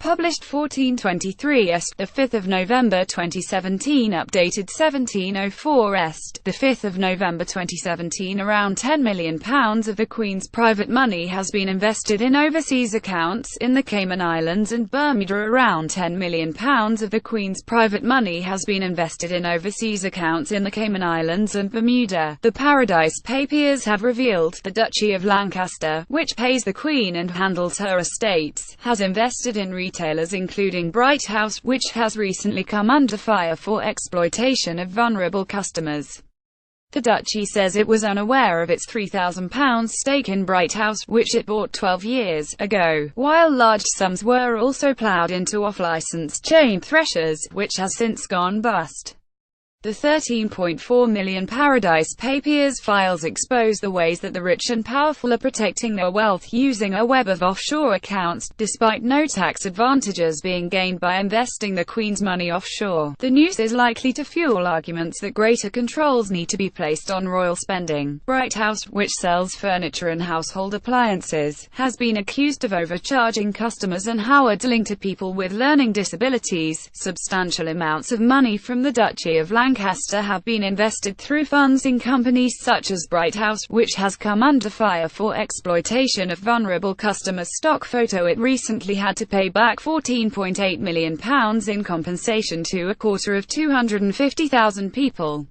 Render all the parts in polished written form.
Published 1423 Est, the 5th of November 2017. Updated 1704 Est, the 5th of November 2017. Around £10 million of the Queen's private money has been invested in overseas accounts in the Cayman Islands and Bermuda. Around £10 million of the Queen's private money has been invested in overseas accounts in the Cayman Islands and Bermuda. The Paradise Papers have revealed the Duchy of Lancaster, which pays the Queen and handles her estates, has invested in retailers including Bright House, which has recently come under fire for exploitation of vulnerable customers. The Duchy says it was unaware of its £3,000 stake in Bright House, which it bought 12 years ago, while large sums were also ploughed into off-licensed chain threshers, which has since gone bust. The 13.4 million Paradise Papers files expose the ways that the rich and powerful are protecting their wealth using a web of offshore accounts, despite no tax advantages being gained by investing the Queen's money offshore. The news is likely to fuel arguments that greater controls need to be placed on royal spending. Bright House, which sells furniture and household appliances, has been accused of overcharging customers and howardling to people with learning disabilities. Substantial amounts of money from the Duchy of Lancaster have been invested through funds in companies such as Bright House, which has come under fire for exploitation of vulnerable customers. Stock photo. It recently had to pay back £14.8 million in compensation to a quarter of 250,000 people.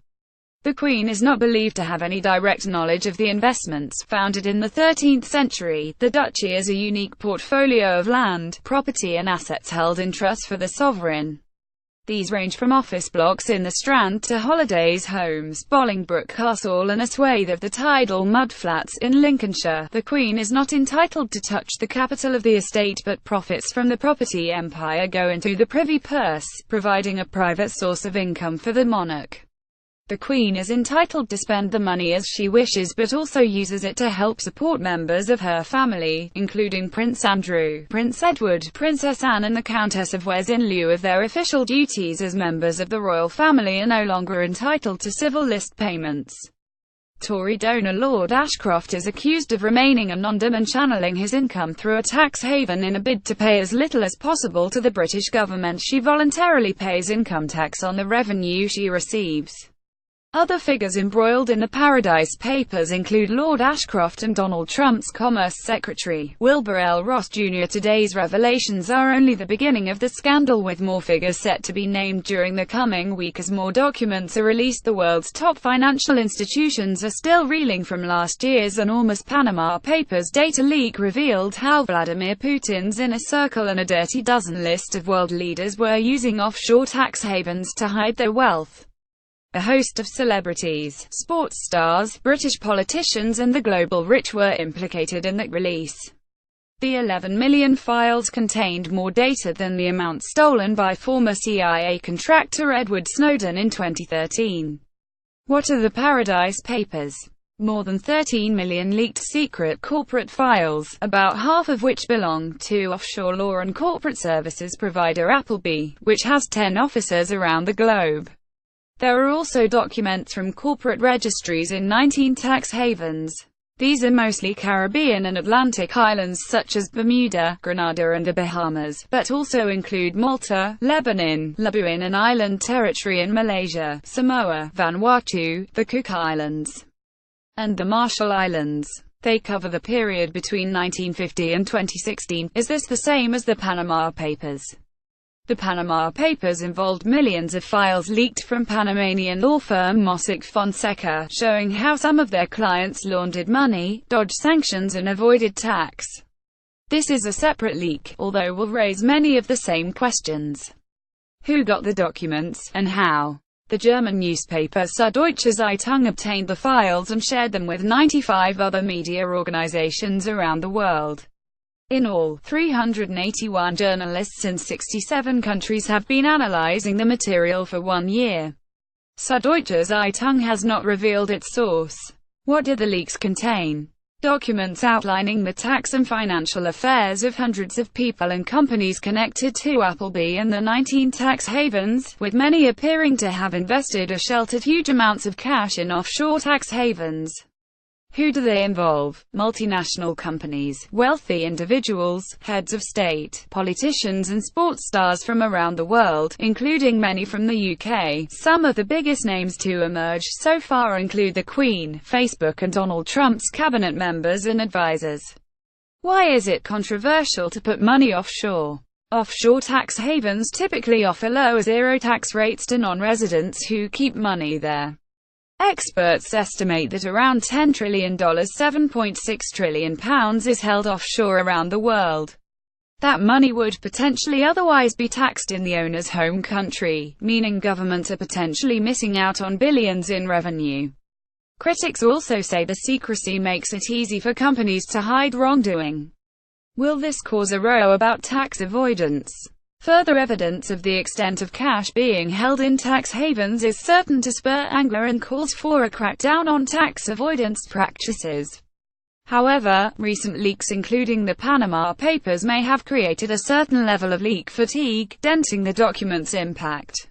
The Queen is not believed to have any direct knowledge of the investments. Founded in the 13th century, the Duchy is a unique portfolio of land, property and assets held in trust for the sovereign. These range from office blocks in the Strand to holidays homes, Bolingbroke Castle and a swathe of the tidal mudflats in Lincolnshire. The Queen is not entitled to touch the capital of the estate, but profits from the property empire go into the privy purse, providing a private source of income for the monarch. The Queen is entitled to spend the money as she wishes, but also uses it to help support members of her family, including Prince Andrew, Prince Edward, Princess Anne and the Countess of Wes. In lieu of their official duties as members of the royal family, are no longer entitled to civil list payments. Tory donor Lord Ashcroft is accused of remaining anonymous and channeling his income through a tax haven in a bid to pay as little as possible to the British government. She voluntarily pays income tax on the revenue she receives. Other figures embroiled in the Paradise Papers include Lord Ashcroft and Donald Trump's Commerce Secretary, Wilbur L. Ross Jr. Today's revelations are only the beginning of the scandal, with more figures set to be named during the coming week as more documents are released. The world's top financial institutions are still reeling from last year's enormous Panama Papers data leak revealed how Vladimir Putin's inner circle and a dirty dozen list of world leaders were using offshore tax havens to hide their wealth. A host of celebrities, sports stars, British politicians and the global rich were implicated in that release. The 11 million files contained more data than the amount stolen by former CIA contractor Edward Snowden in 2013. What are the Paradise Papers? More than 13 million leaked secret corporate files, about half of which belong to offshore law and corporate services provider Appleby, which has 10 offices around the globe. There are also documents from corporate registries in 19 tax havens. These are mostly Caribbean and Atlantic islands such as Bermuda, Grenada and the Bahamas, but also include Malta, Lebanon, Labuin and Island Territory in Malaysia, Samoa, Vanuatu, the Cook Islands, and the Marshall Islands. They cover the period between 1950 and 2016. Is this the same as the Panama Papers? The Panama Papers involved millions of files leaked from Panamanian law firm Mossack Fonseca, showing how some of their clients laundered money, dodged sanctions and avoided tax. This is a separate leak, although will raise many of the same questions. Who got the documents, and how? The German newspaper Süddeutsche Zeitung obtained the files and shared them with 95 other media organizations around the world. In all, 381 journalists in 67 countries have been analyzing the material for 1 year. Süddeutsche Zeitung has not revealed its source. What did the leaks contain? Documents outlining the tax and financial affairs of hundreds of people and companies connected to Appleby and the 19 tax havens, with many appearing to have invested or sheltered huge amounts of cash in offshore tax havens. Who do they involve? Multinational companies, wealthy individuals, heads of state, politicians and sports stars from around the world, including many from the UK. Some of the biggest names to emerge so far include the Queen, Facebook and Donald Trump's cabinet members and advisors. Why is it controversial to put money offshore? Offshore tax havens typically offer low or zero tax rates to non-residents who keep money there. Experts estimate that around $10 trillion (£7.6 trillion) is held offshore around the world. That money would potentially otherwise be taxed in the owner's home country, meaning governments are potentially missing out on billions in revenue. Critics also say the secrecy makes it easy for companies to hide wrongdoing. Will this cause a row about tax avoidance? Further evidence of the extent of cash being held in tax havens is certain to spur anger and calls for a crackdown on tax avoidance practices. However, recent leaks including the Panama Papers may have created a certain level of leak fatigue, denting the document's impact.